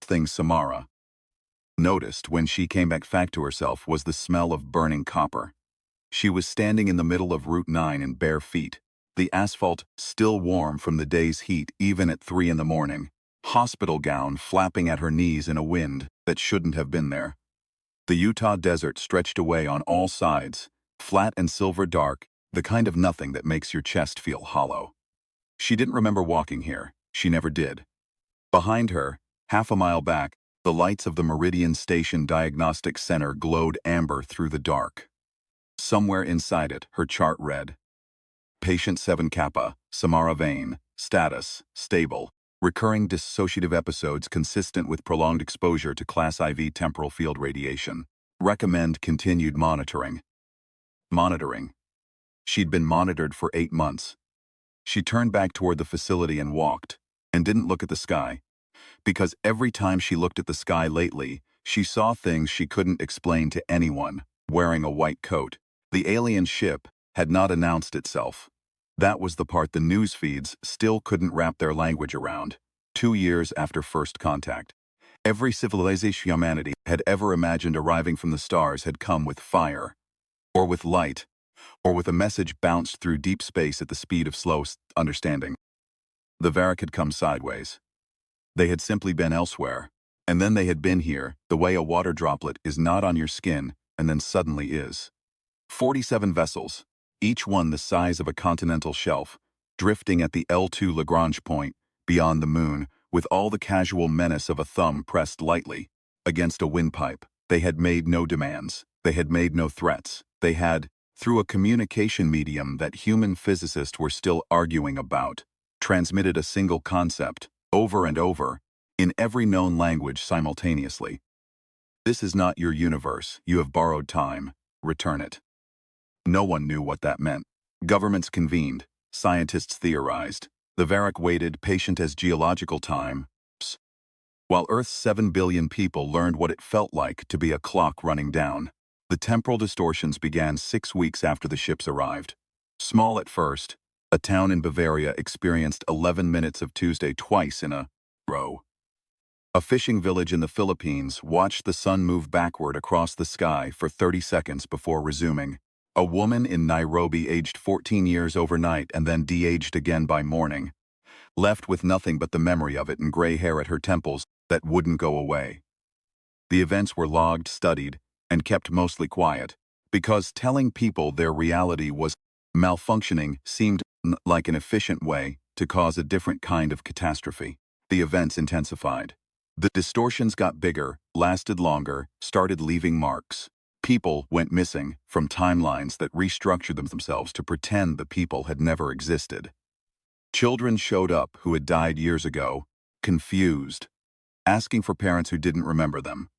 thing Samara noticed when she came back to herself was the smell of burning copper. She was standing in the middle of Route 9 in bare feet, the asphalt still warm from the day's heat even at 3 in the morning, hospital gown flapping at her knees in a wind that shouldn't have been there. The Utah desert stretched away on all sides, flat and silver dark, the kind of nothing that makes your chest feel hollow. She didn't remember walking here. She never did. Behind her, half a mile back, the lights of the Meridian Station Diagnostic Center glowed amber through the dark. Somewhere inside it, her chart read, Patient 7 Kappa, Samara Vane, status, stable, recurring dissociative episodes consistent with prolonged exposure to Class IV temporal field radiation. Recommend continued monitoring. Monitoring. She'd been monitored for 8 months. She turned back toward the facility and walked, and didn't look at the sky. Because every time she looked at the sky lately, she saw things she couldn't explain to anyone, wearing a white coat. The alien ship had not announced itself. That was the part the news feeds still couldn't wrap their language around. 2 years after first contact, every civilization humanity had ever imagined arriving from the stars had come with fire, or with light, or with a message bounced through deep space at the speed of slow understanding. The Varric had come sideways. They had simply been elsewhere, and then they had been here, the way a water droplet is not on your skin and then suddenly is. 47 vessels, each one the size of a continental shelf, drifting at the L2 Lagrange point, beyond the moon, with all the casual menace of a thumb pressed lightly against a windpipe. They had made no demands. They had made no threats. They had, through a communication medium that human physicists were still arguing about, transmitted a single concept, over and over, in every known language simultaneously. This is not your universe. You have borrowed time. Return it. No one knew what that meant. Governments convened. Scientists theorized. The Varric waited, patient as geological time, while Earth's 7 billion people learned what it felt like to be a clock running down. The temporal distortions began 6 weeks after the ships arrived. Small at first, a town in Bavaria experienced 11 minutes of Tuesday twice in a row. A fishing village in the Philippines watched the sun move backward across the sky for 30 seconds before resuming. A woman in Nairobi aged 14 years overnight and then de-aged again by morning, left with nothing but the memory of it and gray hair at her temples that wouldn't go away. The events were logged, studied, and kept mostly quiet, because telling people their reality was malfunctioning seemed like an efficient way to cause a different kind of catastrophe. The events intensified. The distortions got bigger, lasted longer, started leaving marks. People went missing from timelines that restructured themselves to pretend the people had never existed. Children showed up who had died years ago, confused, asking for parents who didn't remember them.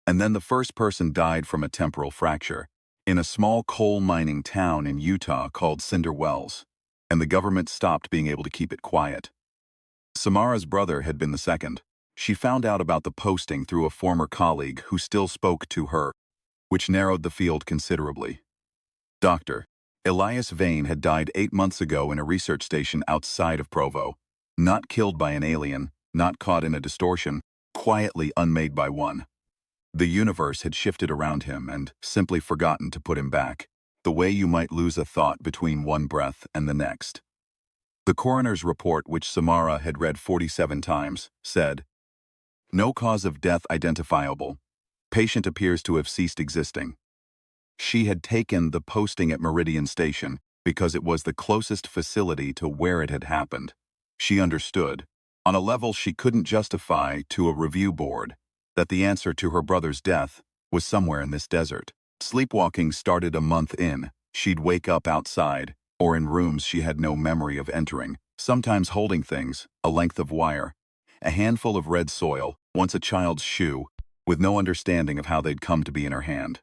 And then the first person died from a temporal fracture in a small coal mining town in Utah called Cinder Wells, and the government stopped being able to keep it quiet. Samara's brother had been the second. She found out about the posting through a former colleague who still spoke to her, which narrowed the field considerably. Dr. Elias Vane had died 8 months ago in a research station outside of Provo, not killed by an alien, not caught in a distortion, quietly unmade by one. The universe had shifted around him and simply forgotten to put him back, the way you might lose a thought between one breath and the next. The coroner's report, which Samara had read 47 times, said, "No cause of death identifiable. Patient appears to have ceased existing." She had taken the posting at Meridian Station because it was the closest facility to where it had happened. She understood, on a level she couldn't justify to a review board, that the answer to her brother's death was somewhere in this desert. Sleepwalking started a month in. She'd wake up outside, or in rooms she had no memory of entering, sometimes holding things, a length of wire, a handful of red soil, once a child's shoe, with no understanding of how they'd come to be in her hand.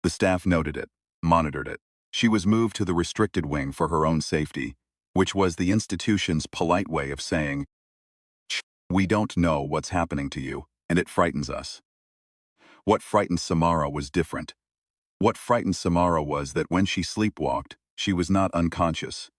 The staff noted it, monitored it. She was moved to the restricted wing for her own safety, which was the institution's polite way of saying, "We don't know what's happening to you, and it frightens us." What frightened Samara was different. What frightened Samara was that when she sleepwalked, she was not unconscious.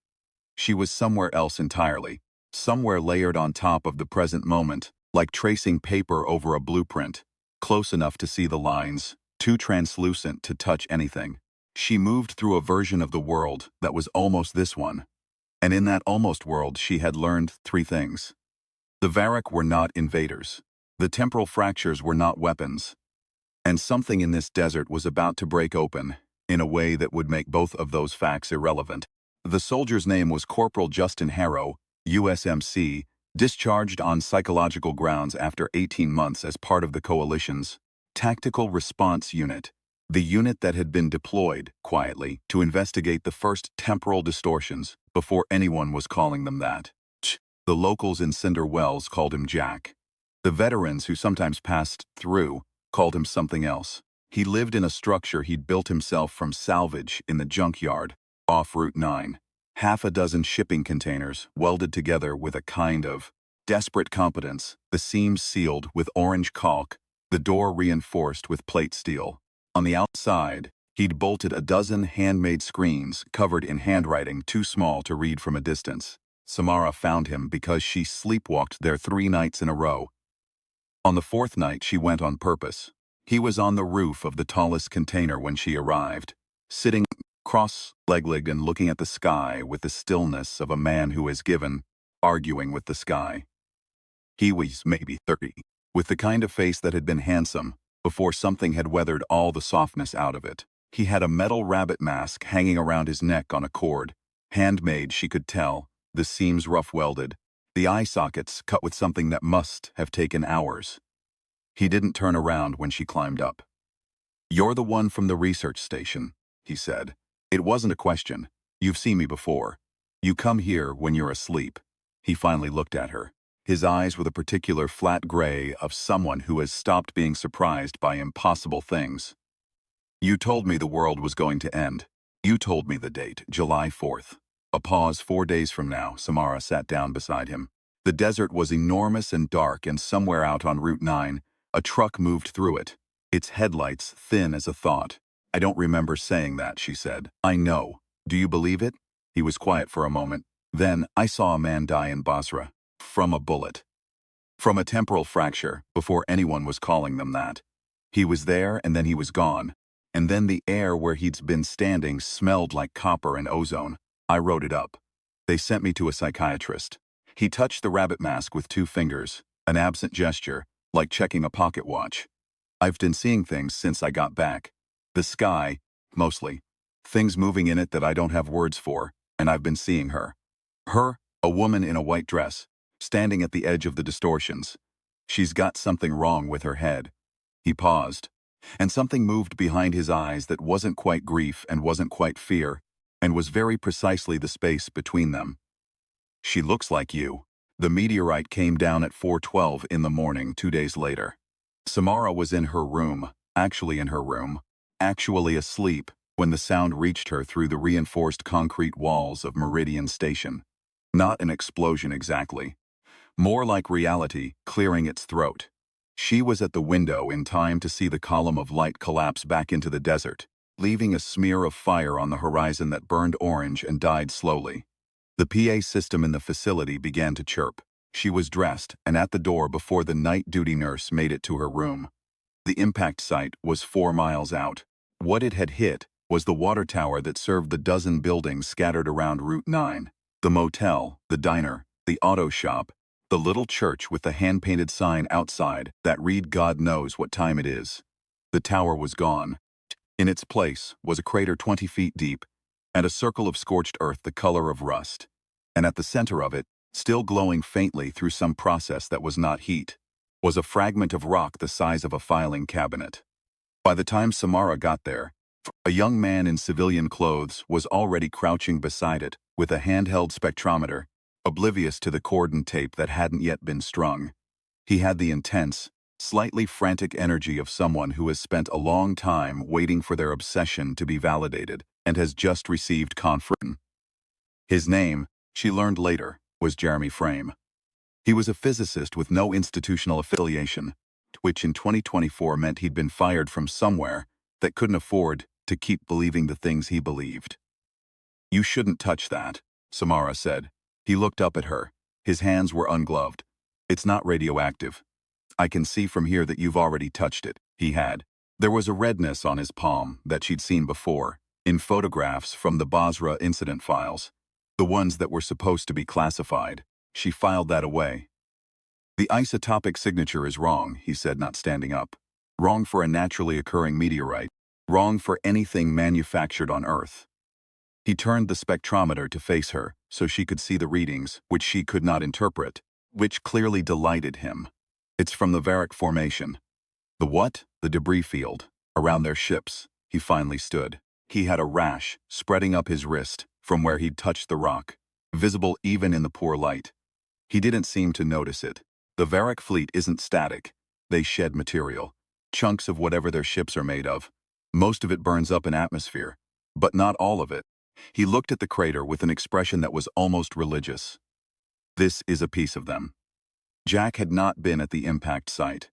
She was somewhere else entirely, somewhere layered on top of the present moment, like tracing paper over a blueprint, close enough to see the lines, too translucent to touch anything. She moved through a version of the world that was almost this one, and in that almost world she had learned 3 things. The Varrock were not invaders. The temporal fractures were not weapons. And something in this desert was about to break open, in a way that would make both of those facts irrelevant. The soldier's name was Corporal Justin Harrow, USMC, discharged on psychological grounds after 18 months as part of the Coalition's Tactical Response Unit, the unit that had been deployed, quietly, to investigate the first temporal distortions before anyone was calling them that. The locals in Cinder Wells called him Jack. The veterans who sometimes passed through called him something else. He lived in a structure he'd built himself from salvage in the junkyard, off Route 9. Half a dozen shipping containers welded together with a kind of desperate competence, the seams sealed with orange caulk, the door reinforced with plate steel. On the outside, he'd bolted a dozen handmade screens covered in handwriting too small to read from a distance. Samara found him because she sleepwalked there 3 nights in a row. On the 4th night, she went on purpose. He was on the roof of the tallest container when she arrived, sitting cross-legged and looking at the sky with the stillness of a man who has given, arguing with the sky. He was maybe 30, with the kind of face that had been handsome before something had weathered all the softness out of it. He had a metal rabbit mask hanging around his neck on a cord, handmade, she could tell, the seams rough-welded, the eye sockets cut with something that must have taken hours. He didn't turn around when she climbed up. "You're the one from the research station," he said. "It wasn't a question. You've seen me before. You come here when you're asleep." He finally looked at her. His eyes were the particular flat gray of someone who has stopped being surprised by impossible things. "You told me the world was going to end. You told me the date, July 4th. A pause. 4 days from now." Samara sat down beside him. The desert was enormous and dark, and somewhere out on Route 9, a truck moved through it, its headlights thin as a thought. "I don't remember saying that," she said. "I know. Do you believe it?" He was quiet for a moment. "Then, I saw a man die in Basra. From a bullet. From a temporal fracture, before anyone was calling them that. He was there, and then he was gone. And then the air where he'd been standing smelled like copper and ozone. I wrote it up. They sent me to a psychiatrist." He touched the rabbit mask with 2 fingers, an absent gesture, like checking a pocket watch. "I've been seeing things since I got back. The sky, mostly. Things moving in it that I don't have words for, and I've been seeing her. Her, a woman in a white dress, standing at the edge of the distortions. She's got something wrong with her head." He paused, and something moved behind his eyes that wasn't quite grief and wasn't quite fear, and was very precisely the space between them. "She looks like you." The meteorite came down at 4:12 in the morning 2 days later. Samara was in her room, actually in her room, actually asleep, when the sound reached her through the reinforced concrete walls of Meridian Station. Not an explosion exactly. More like reality clearing its throat. She was at the window in time to see the column of light collapse back into the desert, leaving a smear of fire on the horizon that burned orange and died slowly. The PA system in the facility began to chirp. She was dressed and at the door before the night duty nurse made it to her room. The impact site was 4 miles out. What it had hit was the water tower that served the dozen buildings scattered around Route 9. The motel, the diner, the auto shop, the little church with the hand-painted sign outside that read "God knows what time it is." The tower was gone. In its place was a crater 20 feet deep and a circle of scorched earth the color of rust. And at the center of it, still glowing faintly through some process that was not heat, was a fragment of rock the size of a filing cabinet. By the time Samara got there, a young man in civilian clothes was already crouching beside it with a handheld spectrometer, oblivious to the cordon tape that hadn't yet been strung. He had the intense, slightly frantic energy of someone who has spent a long time waiting for their obsession to be validated and has just received confirmation. His name, she learned later, was Jeremy Frame. He was a physicist with no institutional affiliation, which in 2024 meant he'd been fired from somewhere that couldn't afford to keep believing the things he believed. "You shouldn't touch that," Samara said. He looked up at her. His hands were ungloved. It's not radioactive. I can see from here that you've already touched it. He had. There was a redness on his palm that she'd seen before, in photographs from the Basra incident files, the ones that were supposed to be classified. She filed that away. The isotopic signature is wrong, he said, not standing up. Wrong for a naturally occurring meteorite. Wrong for anything manufactured on Earth. He turned the spectrometer to face her, so she could see the readings, which she could not interpret, which clearly delighted him. It's from the Varrock Formation. The what? The debris field. Around their ships. He finally stood. He had a rash, spreading up his wrist, from where he'd touched the rock, visible even in the poor light. He didn't seem to notice it. The Varrock fleet isn't static. They shed material. Chunks of whatever their ships are made of. Most of it burns up in atmosphere. But not all of it. He looked at the crater with an expression that was almost religious. This is a piece of them. Jack had not been at the impact site.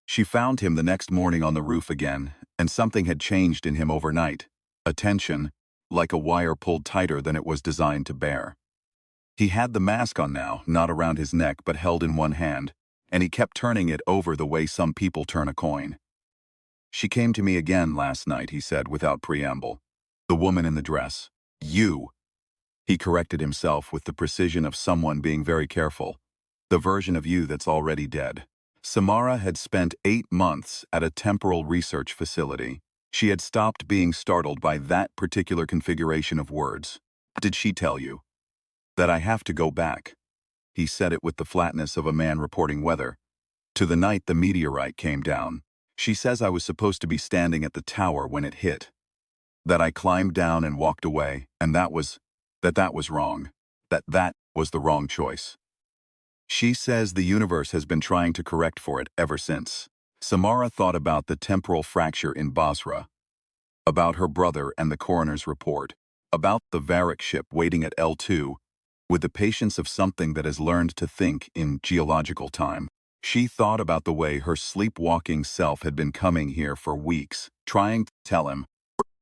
She found him the next morning on the roof again, and something had changed in him overnight. A tension, like a wire pulled tighter than it was designed to bear. He had the mask on now, not around his neck but held in one hand, and he kept turning it over the way some people turn a coin. She came to me again last night, he said without preamble. The woman in the dress. You. He corrected himself with the precision of someone being very careful. The version of you that's already dead. Samara had spent 8 months at a temporal research facility. She had stopped being startled by that particular configuration of words. Did she tell you? That I have to go back. He said it with the flatness of a man reporting weather. To the night the meteorite came down. She says I was supposed to be standing at the tower when it hit. That I climbed down and walked away, and that was wrong. That was the wrong choice. She says the universe has been trying to correct for it ever since. Samara thought about the temporal fracture in Basra, about her brother and the coroner's report, about the Varrock ship waiting at L2, with the patience of something that has learned to think in geological time. She thought about the way her sleepwalking self had been coming here for weeks, trying to tell him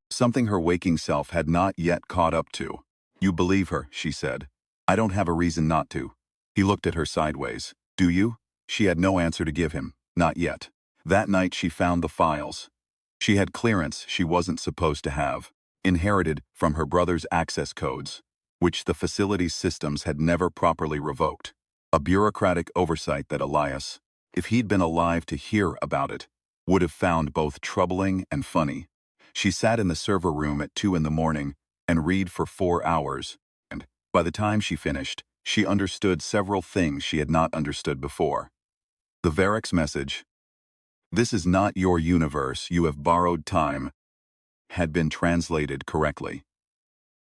something her waking self had not yet caught up to. You believe her, she said. I don't have a reason not to. He looked at her sideways. Do you? She had no answer to give him. Not yet. That night she found the files. She had clearance she wasn't supposed to have, inherited from her brother's access codes, which the facility's systems had never properly revoked. A bureaucratic oversight that Elias, if he'd been alive to hear about it, would have found both troubling and funny. She sat in the server room at 2 in the morning and read for 4 hours, and by the time she finished, she understood several things she had not understood before. The Varrock's message, "This is not your universe, you have borrowed time," had been translated correctly.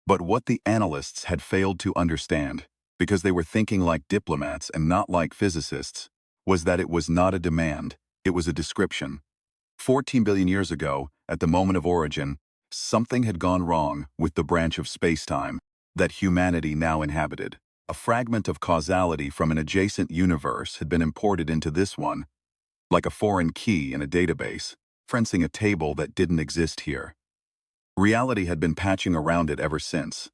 But what the analysts had failed to understand, because they were thinking like diplomats and not like physicists, was that it was not a demand, it was a description. 14 billion years ago, at the moment of origin, something had gone wrong with the branch of spacetime that humanity now inhabited. A fragment of causality from an adjacent universe had been imported into this one, like a foreign key in a database, fencing a table that didn't exist here. Reality had been patching around it ever since,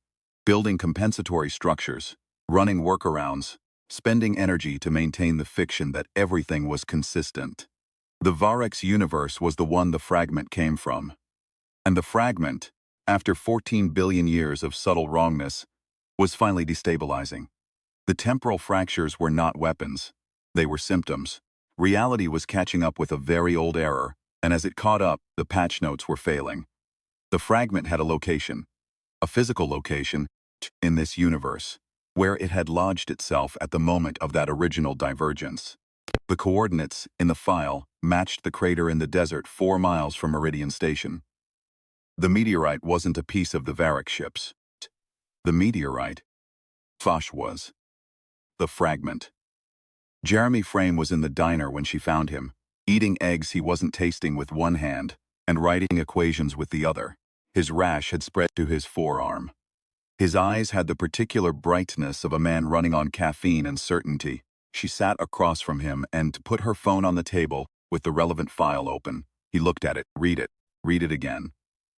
building compensatory structures, running workarounds, spending energy to maintain the fiction that everything was consistent. The Varrock's universe was the one the fragment came from. And the fragment, after 14 billion years of subtle wrongness, was finally destabilizing. The temporal fractures were not weapons. They were symptoms. Reality was catching up with a very old error, and as it caught up, the patch notes were failing. The fragment had a location, a physical location, in this universe, where it had lodged itself at the moment of that original divergence. The coordinates in the file matched the crater in the desert 4 miles from Meridian Station. The meteorite wasn't a piece of the Varrock ships. The meteorite, Foch was. The fragment. Jeremy Frame was in the diner when she found him, eating eggs he wasn't tasting with one hand and writing equations with the other. His rash had spread to his forearm. His eyes had the particular brightness of a man running on caffeine and certainty. She sat across from him and put her phone on the table with the relevant file open. He looked at it. Read it again.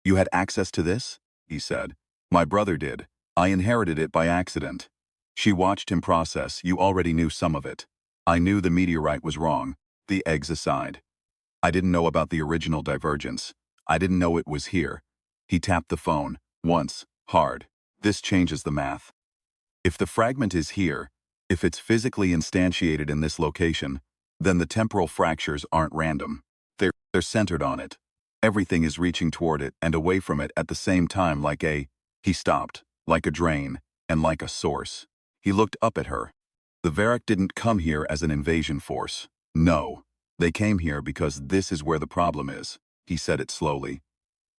You had access to this? He said. My brother did. I inherited it by accident. She watched him process. You already knew some of it. I knew the meteorite was wrong, the eggs aside. I didn't know about the original divergence. I didn't know it was here. He tapped the phone, once, hard. This changes the math. If the fragment is here, if it's physically instantiated in this location, then the temporal fractures aren't random. They're centered on it. Everything is reaching toward it and away from it at the same time he stopped, like a drain, and like a source. He looked up at her. The Varrock didn't come here as an invasion force. No. They came here because this is where the problem is. He said it slowly.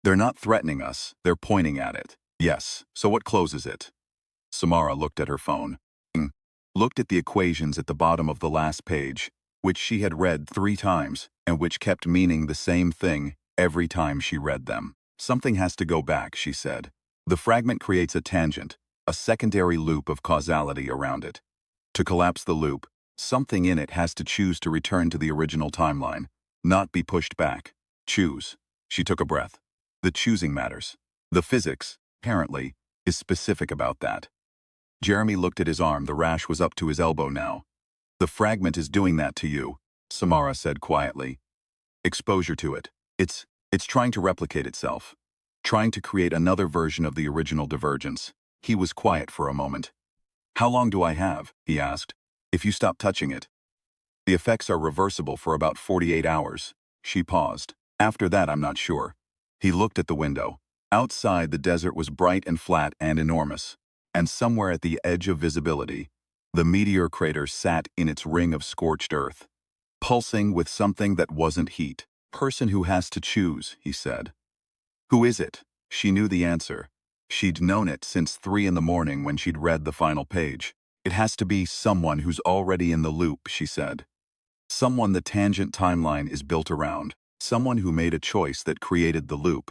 They're not threatening us, they're pointing at it. Yes, so what closes it? Samara looked at her phone. Looked at the equations at the bottom of the last page, which she had read 3 times, and which kept meaning the same thing every time she read them. Something has to go back, she said. The fragment creates a tangent, a secondary loop of causality around it. To collapse the loop, something in it has to choose to return to the original timeline, not be pushed back. Choose. She took a breath. The choosing matters. The physics, apparently, is specific about that. Jeremy looked at his arm. The rash was up to his elbow now. The fragment is doing that to you, Samara said quietly. Exposure to it. It's trying to replicate itself. Trying to create another version of the original divergence. He was quiet for a moment. How long do I have? He asked. If you stop touching it. The effects are reversible for about 48 hours. She paused. After that, I'm not sure. He looked at the window. Outside, the desert was bright and flat and enormous. And somewhere at the edge of visibility, the meteor crater sat in its ring of scorched earth, pulsing with something that wasn't heat. Person who has to choose, he said. Who is it? She knew the answer. She'd known it since 3 in the morning when she'd read the final page. It has to be someone who's already in the loop, she said. Someone the tangent timeline is built around. Someone who made a choice that created the loop.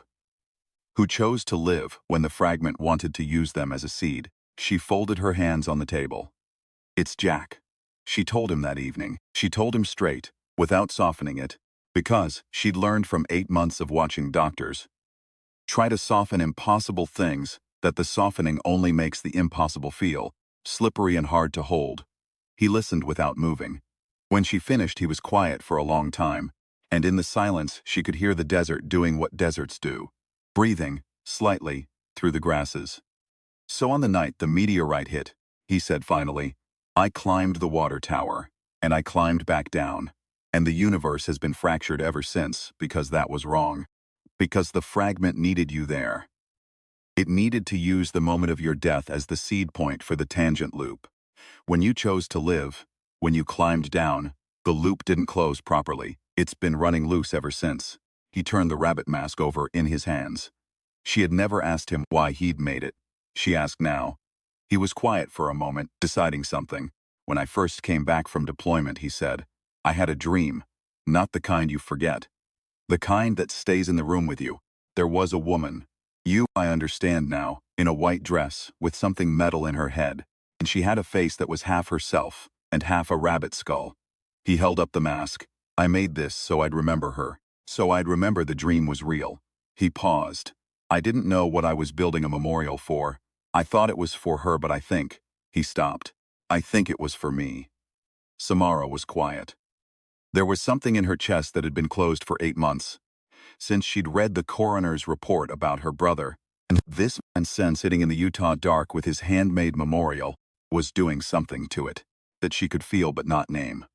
Who chose to live when the fragment wanted to use them as a seed. She folded her hands on the table. It's Jack. She told him that evening. She told him straight, without softening it, because she'd learned from 8 months of watching doctors try to soften impossible things that the softening only makes the impossible feel slippery and hard to hold. He listened without moving. When she finished, he was quiet for a long time, and in the silence she could hear the desert doing what deserts do, breathing, slightly, through the grasses. So on the night the meteorite hit, he said finally, I climbed the water tower, and I climbed back down, and the universe has been fractured ever since because that was wrong. Because the fragment needed you there. It needed to use the moment of your death as the seed point for the tangent loop. When you chose to live, when you climbed down, the loop didn't close properly. It's been running loose ever since. He turned the rabbit mask over in his hands. She had never asked him why he'd made it. She asked now. He was quiet for a moment, deciding something. When I first came back from deployment, he said, I had a dream. Not the kind you forget. The kind that stays in the room with you. There was a woman. I understand now, in a white dress, with something metal in her head. And she had a face that was half herself, and half a rabbit skull. He held up the mask. I made this so I'd remember her. So I'd remember the dream was real. He paused. I didn't know what I was building a memorial for. I thought it was for her, but he stopped. I think it was for me. Samara was quiet. There was something in her chest that had been closed for 8 months, since she'd read the coroner's report about her brother, and this man sitting in the Utah dark with his handmade memorial was doing something to it that she could feel but not name.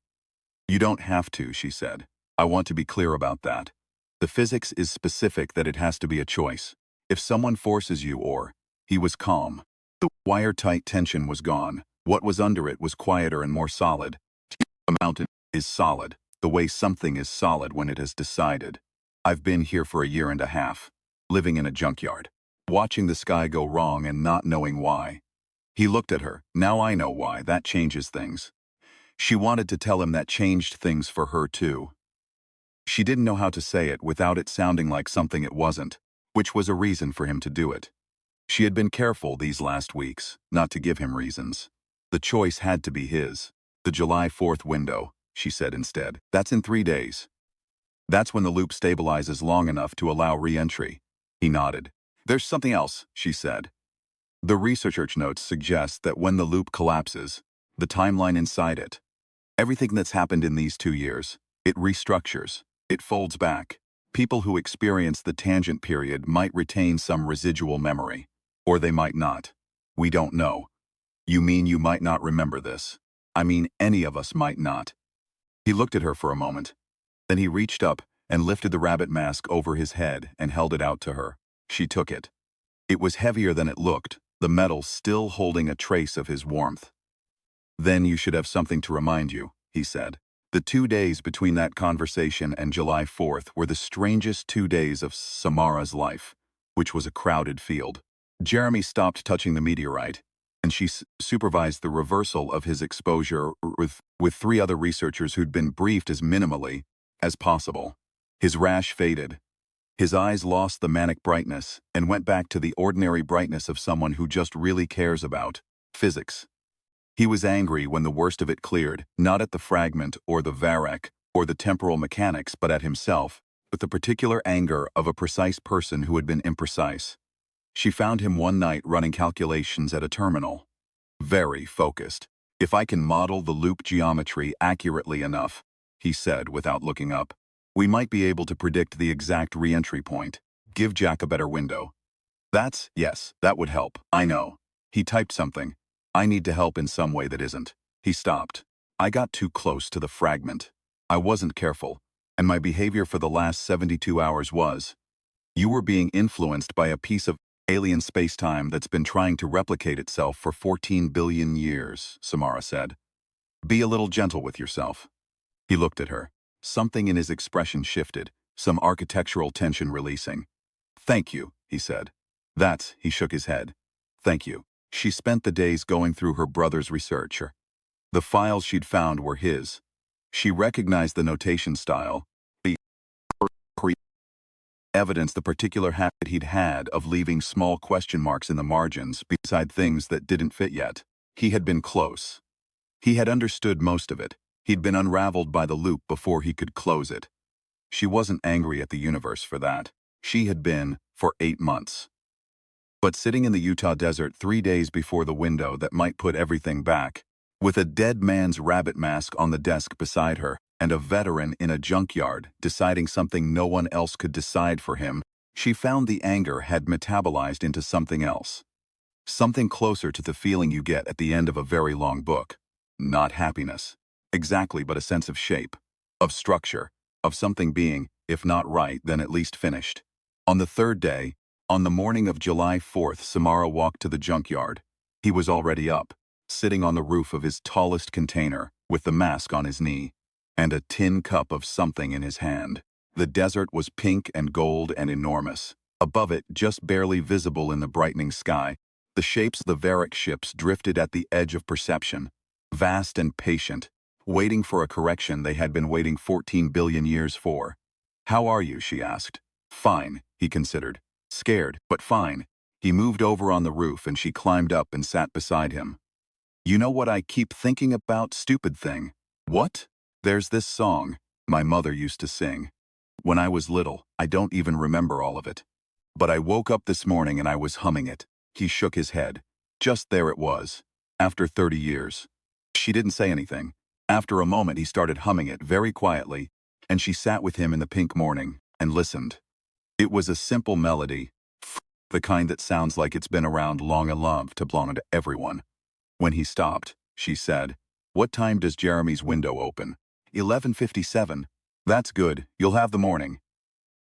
You don't have to, she said. I want to be clear about that. The physics is specific that it has to be a choice. If someone forces you he was calm. The wire-tight tension was gone. What was under it was quieter and more solid. A mountain is solid, the way something is solid when it has decided. I've been here for 1.5 years, living in a junkyard, watching the sky go wrong and not knowing why. He looked at her. Now I know why. That changes things. She wanted to tell him that changed things for her too. She didn't know how to say it without it sounding like something it wasn't, which was a reason for him to do it. She had been careful these last weeks not to give him reasons. The choice had to be his. The July 4th window, she said instead. That's in 3 days. That's when the loop stabilizes long enough to allow re-entry. He nodded. There's something else, she said. The research notes suggest that when the loop collapses, the timeline inside it, Everything that's happened in these 2 years, it restructures, it folds back. People who experience the tangent period might retain some residual memory, or they might not. We don't know. You mean you might not remember this? I mean, any of us might not. He looked at her for a moment. Then he reached up and lifted the rabbit mask over his head and held it out to her. She took it. It was heavier than it looked, the metal still holding a trace of his warmth. Then you should have something to remind you, he said. The 2 days between that conversation and July 4th were the strangest 2 days of Samara's life, which was a crowded field. Jeremy stopped touching the meteorite, and she supervised the reversal of his exposure with 3 other researchers who'd been briefed as minimally as possible. His rash faded. His eyes lost the manic brightness and went back to the ordinary brightness of someone who just really cares about physics. He was angry when the worst of it cleared, not at the fragment or the varech or the temporal mechanics, but at himself, with the particular anger of a precise person who had been imprecise. She found him one night running calculations at a terminal. Very focused. If I can model the loop geometry accurately enough, he said without looking up, we might be able to predict the exact re-entry point. Give Jack a better window. Yes, that would help, I know. He typed something. I need to help in some way that isn't. He stopped. I got too close to the fragment. I wasn't careful, and my behavior for the last 72 hours was. You were being influenced by a piece of alien space-time that's been trying to replicate itself for 14 billion years, Samara said. Be a little gentle with yourself. He looked at her. Something in his expression shifted, some architectural tension releasing. Thank you, he said. He shook his head. Thank you. She spent the days going through her brother's research. The files she'd found were his. She recognized the notation style, the evidence, the particular habit he'd had of leaving small question marks in the margins beside things that didn't fit yet. He had been close. He had understood most of it. He'd been unraveled by the loop before he could close it. She wasn't angry at the universe for that. She had been for 8 months. But sitting in the Utah desert 3 days before the window that might put everything back, with a dead man's rabbit mask on the desk beside her and a veteran in a junkyard deciding something no one else could decide for him, she found the anger had metabolized into something else. Something closer to the feeling you get at the end of a very long book. Not happiness. Exactly, but a sense of shape, of structure, of something being, if not right, then at least finished. On the 3rd day, on the morning of July 4th, Samara walked to the junkyard. He was already up, sitting on the roof of his tallest container, with the mask on his knee, and a tin cup of something in his hand. The desert was pink and gold and enormous. Above it, just barely visible in the brightening sky, the shapes of the varech ships drifted at the edge of perception, vast and patient, waiting for a correction they had been waiting 14 billion years for. How are you, she asked. Fine, he considered. Scared, but fine. He moved over on the roof and she climbed up and sat beside him. You know what I keep thinking about, stupid thing? What? There's this song my mother used to sing. When I was little, I don't even remember all of it. But I woke up this morning and I was humming it. He shook his head. Just there it was. After 30 years. She didn't say anything. After a moment he started humming it very quietly, and she sat with him in the pink morning and listened. It was a simple melody, the kind that sounds like it's been around long and loved to belong to everyone. When he stopped, she said, What time does Jeremy's window open? 11:57. That's good, you'll have the morning.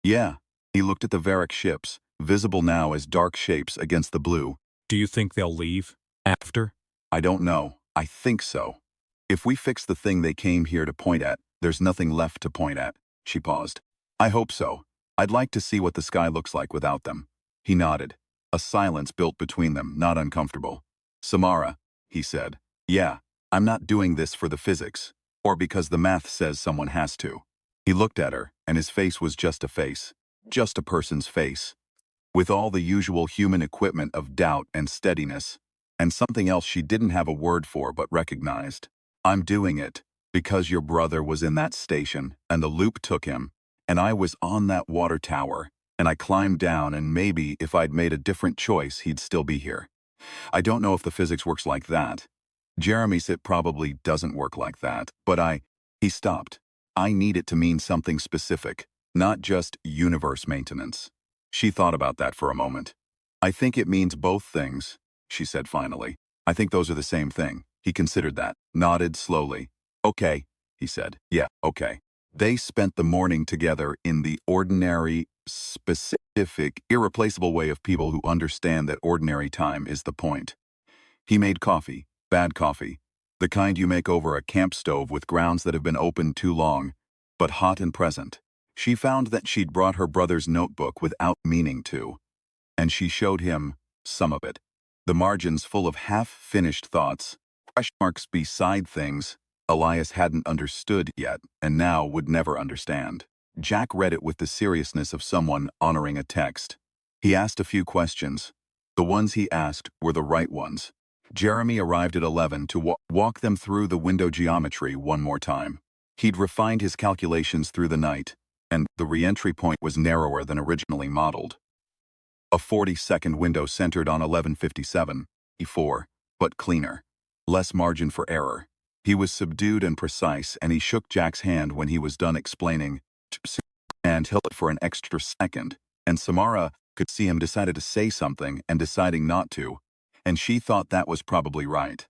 Yeah. He looked at the varech ships, visible now as dark shapes against the blue. Do you think they'll leave? After? I don't know. I think so. If we fix the thing they came here to point at, there's nothing left to point at. She paused. I hope so. I'd like to see what the sky looks like without them. He nodded. A silence built between them, not uncomfortable. Samara, he said. Yeah, I'm not doing this for the physics, or because the math says someone has to. He looked at her, and his face was just a face. Just a person's face. With all the usual human equipment of doubt and steadiness, and something else she didn't have a word for but recognized. I'm doing it because your brother was in that station, and the loop took him, and I was on that water tower, and I climbed down, and maybe if I'd made a different choice, he'd still be here. I don't know if the physics works like that. Jeremy said it probably doesn't work like that, but he stopped. I need it to mean something specific, not just universe maintenance. She thought about that for a moment. I think it means both things, she said finally. I think those are the same thing. He considered that, nodded slowly. Okay, he said. Yeah, okay. They spent the morning together in the ordinary, specific, irreplaceable way of people who understand that ordinary time is the point. He made coffee, bad coffee, the kind you make over a camp stove with grounds that have been open too long, but hot and present. She found that she'd brought her brother's notebook without meaning to, and she showed him some of it. The margins full of half-finished thoughts, question marks beside things Elias hadn't understood yet and now would never understand. Jack read it with the seriousness of someone honoring a text. He asked a few questions. The ones he asked were the right ones. Jeremy arrived at 11 to walk them through the window geometry one more time. He'd refined his calculations through the night, and the re-entry point was narrower than originally modeled. A 40-second window centered on 11:57, E4, but cleaner. Less margin for error. He was subdued and precise, and he shook Jack's hand when he was done explaining, and held it for an extra second, and Samara could see him decided to say something and deciding not to, and she thought that was probably right.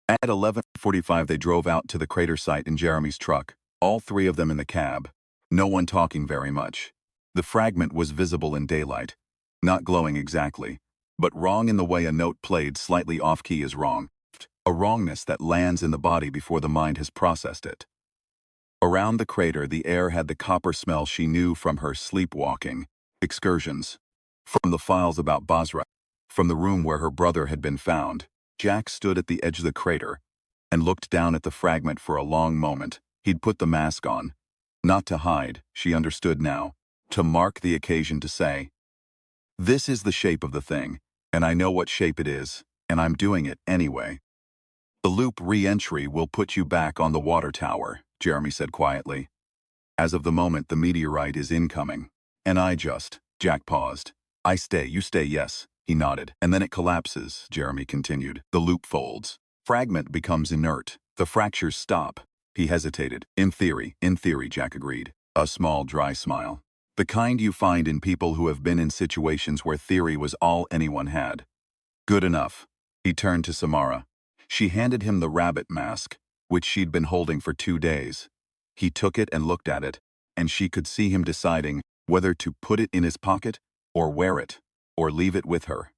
At 11:45 they drove out to the crater site in Jeremy's truck, all three of them in the cab. No one talking very much. The fragment was visible in daylight. Not glowing exactly, but wrong in the way a note played slightly off-key is wrong. A wrongness that lands in the body before the mind has processed it. Around the crater, the air had the copper smell she knew from her sleepwalking excursions. From the files about Basra, from the room where her brother had been found, Jack stood at the edge of the crater and looked down at the fragment for a long moment. He'd put the mask on. Not to hide, she understood now. To mark the occasion, to say, "This is the shape of the thing, and I know what shape it is, and I'm doing it anyway." "The loop re-entry will put you back on the water tower," Jeremy said quietly. "As of the moment the meteorite is incoming. And Jack paused. "I stay, you stay, yes," he nodded. "And then it collapses," Jeremy continued. "The loop folds. Fragment becomes inert. The fractures stop." He hesitated. In theory, Jack agreed. A small, dry smile. "The kind you find in people who have been in situations where theory was all anyone had." "Good enough." He turned to Samara. She handed him the rabbit mask, which she'd been holding for 2 days. He took it and looked at it, and she could see him deciding whether to put it in his pocket, or wear it, or leave it with her.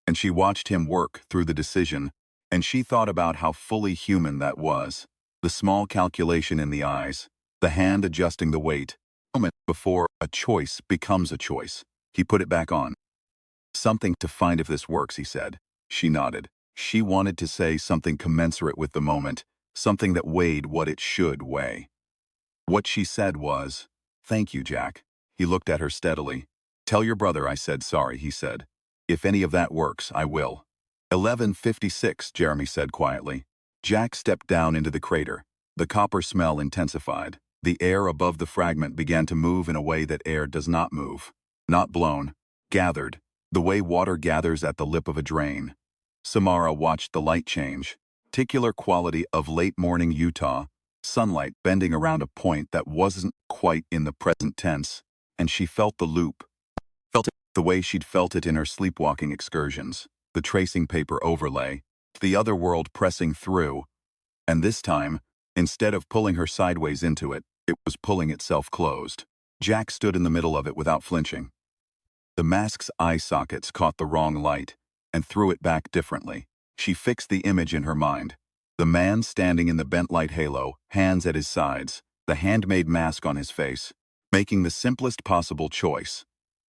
And she watched him work through the decision, and she thought about how fully human that was. The small calculation in the eyes, the hand adjusting the weight, a moment before a choice becomes a choice. He put it back on. "Something to find if this works," he said. She nodded. She wanted to say something commensurate with the moment, something that weighed what it should weigh. What she said was, "Thank you, Jack." He looked at her steadily. "Tell your brother I said sorry," he said. "If any of that works, I will." 11:56, Jeremy said quietly. Jack stepped down into the crater. The copper smell intensified. The air above the fragment began to move in a way that air does not move. Not blown, gathered, the way water gathers at the lip of a drain. Samara watched the light change. Particular quality of late-morning Utah, sunlight bending around a point that wasn't quite in the present tense, and she felt the loop. Felt it the way she'd felt it in her sleepwalking excursions, the tracing paper overlay, the other world pressing through, and this time, instead of pulling her sideways into it, it was pulling itself closed. Jack stood in the middle of it without flinching. The mask's eye sockets caught the wrong light and threw it back differently. She fixed the image in her mind. The man standing in the bent light halo, hands at his sides, the handmade mask on his face, making the simplest possible choice.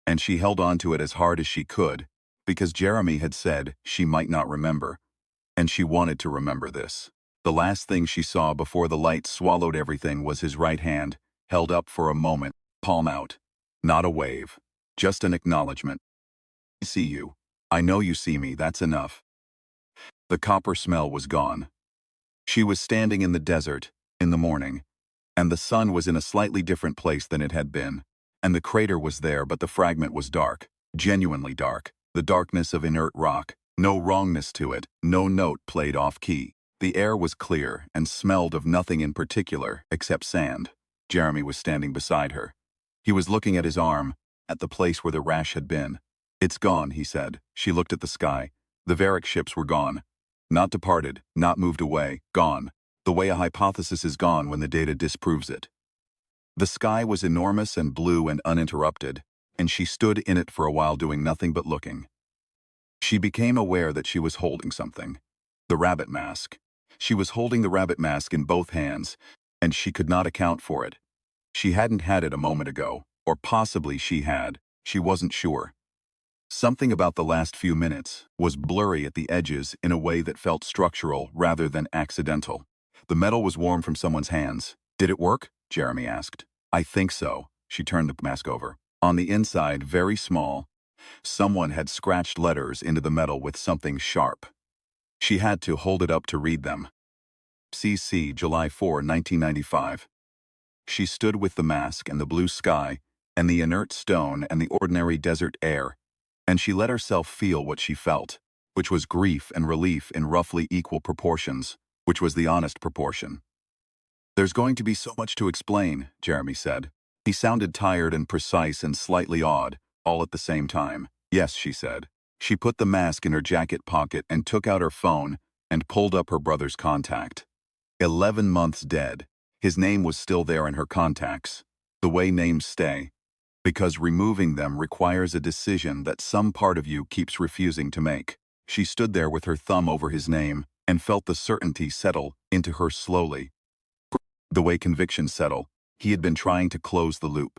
And she held on to it as hard as she could, because Jeremy had said she might not remember. And she wanted to remember this. The last thing she saw before the light swallowed everything was his right hand, held up for a moment, palm out. Not a wave. Just an acknowledgement. "I see you. I know you see me, that's enough." The copper smell was gone. She was standing in the desert, in the morning, and the sun was in a slightly different place than it had been, and the crater was there, but the fragment was dark, genuinely dark, the darkness of inert rock, no wrongness to it, no note played off-key. The air was clear and smelled of nothing in particular except sand. Jeremy was standing beside her. He was looking at his arm, at the place where the rash had been. "It's gone," he said. She looked at the sky. The Varric ships were gone. Not departed, not moved away, gone. The way a hypothesis is gone when the data disproves it. The sky was enormous and blue and uninterrupted, and she stood in it for a while doing nothing but looking. She became aware that she was holding something. The rabbit mask. She was holding the rabbit mask in both hands, and she could not account for it. She hadn't had it a moment ago, or possibly she had. She wasn't sure. Something about the last few minutes was blurry at the edges in a way that felt structural rather than accidental. The metal was warm from someone's hands. "Did it work?" Jeremy asked. "I think so." She turned the mask over. On the inside, very small, someone had scratched letters into the metal with something sharp. She had to hold it up to read them. CC, July 4, 1995. She stood with the mask and the blue sky and the inert stone and the ordinary desert air, and she let herself feel what she felt, which was grief and relief in roughly equal proportions, which was the honest proportion. "There's going to be so much to explain," Jeremy said. He sounded tired and precise and slightly awed, all at the same time. "Yes," she said. She put the mask in her jacket pocket and took out her phone and pulled up her brother's contact. 11 months dead. His name was still there in her contacts. The way names stay. Because removing them requires a decision that some part of you keeps refusing to make. She stood there with her thumb over his name and felt the certainty settle into her slowly. The way convictions settle, he had been trying to close the loop.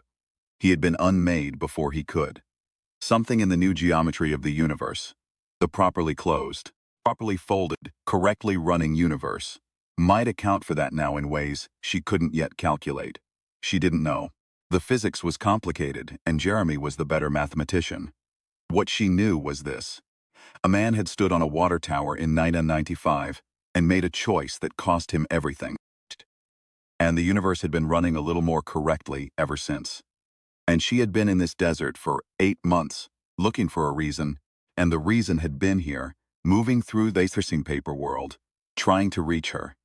He had been unmade before he could. Something in the new geometry of the universe, the properly closed, properly folded, correctly running universe, might account for that now in ways she couldn't yet calculate. She didn't know. The physics was complicated, and Jeremy was the better mathematician. What she knew was this. A man had stood on a water tower in 1995 and made a choice that cost him everything. And the universe had been running a little more correctly ever since. And she had been in this desert for 8 months, looking for a reason, and the reason had been here, moving through the tracing paper world, trying to reach her.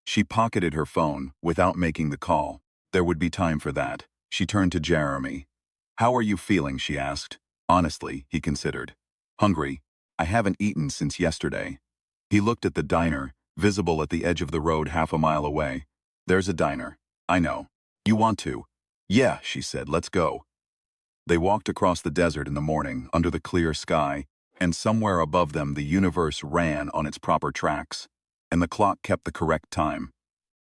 She pocketed her phone without making the call. There would be time for that. She turned to Jeremy. "How are you feeling?" she asked. "Honestly," he considered. "Hungry. I haven't eaten since yesterday." He looked at the diner, visible at the edge of the road half a mile away. "There's a diner. I know. You want to?" "Yeah," she said, "let's go." They walked across the desert in the morning, under the clear sky, and somewhere above them the universe ran on its proper tracks, and the clock kept the correct time.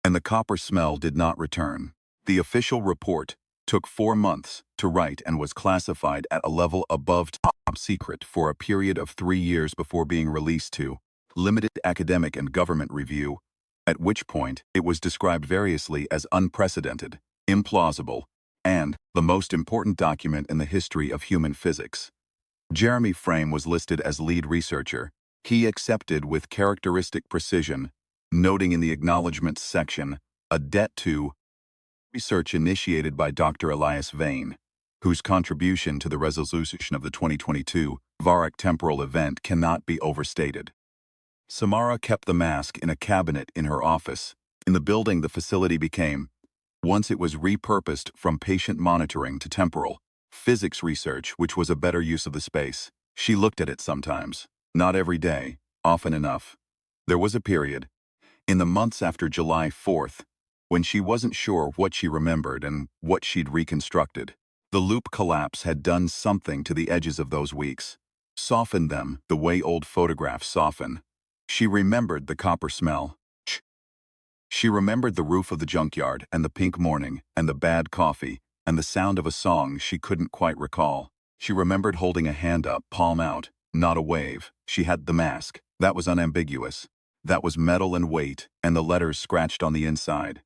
And the copper smell did not return. The official report took 4 months to write and was classified at a level above top secret for a period of 3 years before being released to limited academic and government review, at which point it was described variously as unprecedented, implausible, and the most important document in the history of human physics. Jeremy Frame was listed as lead researcher. He accepted with characteristic precision, noting in the acknowledgments section a debt to research initiated by Dr. Elias Vane, whose contribution to the resolution of the 2022 Varric temporal event cannot be overstated. Samara kept the mask in a cabinet in her office. In the building the facility became, once it was repurposed from patient monitoring to temporal physics research, which was a better use of the space. She looked at it sometimes, not every day, often enough. There was a period, in the months after July 4th, when she wasn't sure what she remembered and what she'd reconstructed. The loop collapse had done something to the edges of those weeks, softened them the way old photographs soften. She remembered the copper smell. She remembered the roof of the junkyard and the pink morning and the bad coffee and the sound of a song she couldn't quite recall. She remembered holding a hand up, palm out, not a wave. She had the mask. That was unambiguous. That was metal and weight and the letters scratched on the inside.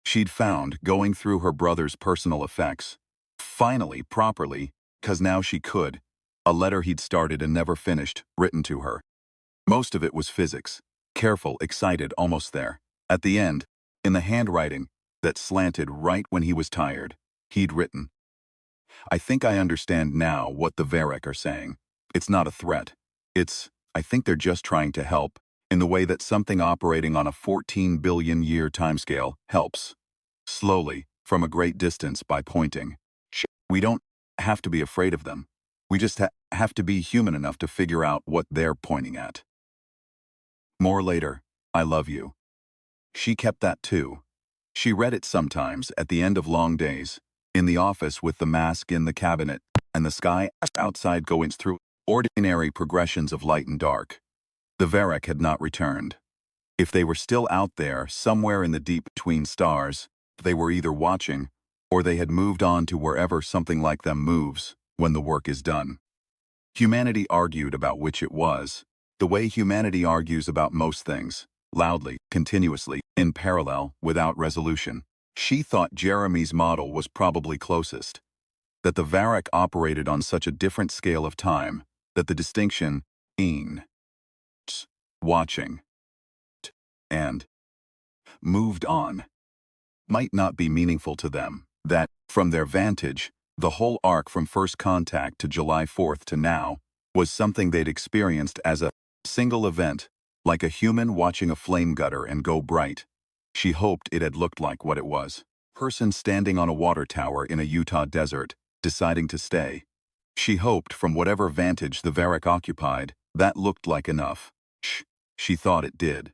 She'd found, going through her brother's personal effects, finally, properly, 'cause now she could, a letter he'd started and never finished, written to her. Most of it was physics, careful, excited, almost there. At the end, in the handwriting that slanted right when he was tired, he'd written, "I think I understand now what the Varric are saying. It's not a threat. I think they're just trying to help, in the way that something operating on a 14 billion year timescale helps, slowly, from a great distance by pointing. We don't have to be afraid of them. We just have to be human enough to figure out what they're pointing at. More later, I love you. She kept that too. She read it sometimes at the end of long days, in the office with the mask in the cabinet, and the sky outside going through ordinary progressions of light and dark. The Varrock had not returned. If they were still out there, somewhere in the deep between stars, they were either watching, or they had moved on to wherever something like them moves when the work is done. Humanity argued about which it was, the way humanity argues about most things, loudly, continuously, in parallel, without resolution. She thought Jeremy's model was probably closest, that the Varrock operated on such a different scale of time, that the distinction, in, watching, and moved on, might not be meaningful to them, that, from their vantage, the whole arc from first contact to July 4th to now was something they'd experienced as a single event, like a human watching a flame gutter and go bright. She hoped it had looked like what it was. Person standing on a water tower in a Utah desert, deciding to stay. She hoped from whatever vantage the Varrock occupied, that looked like enough. She thought it did.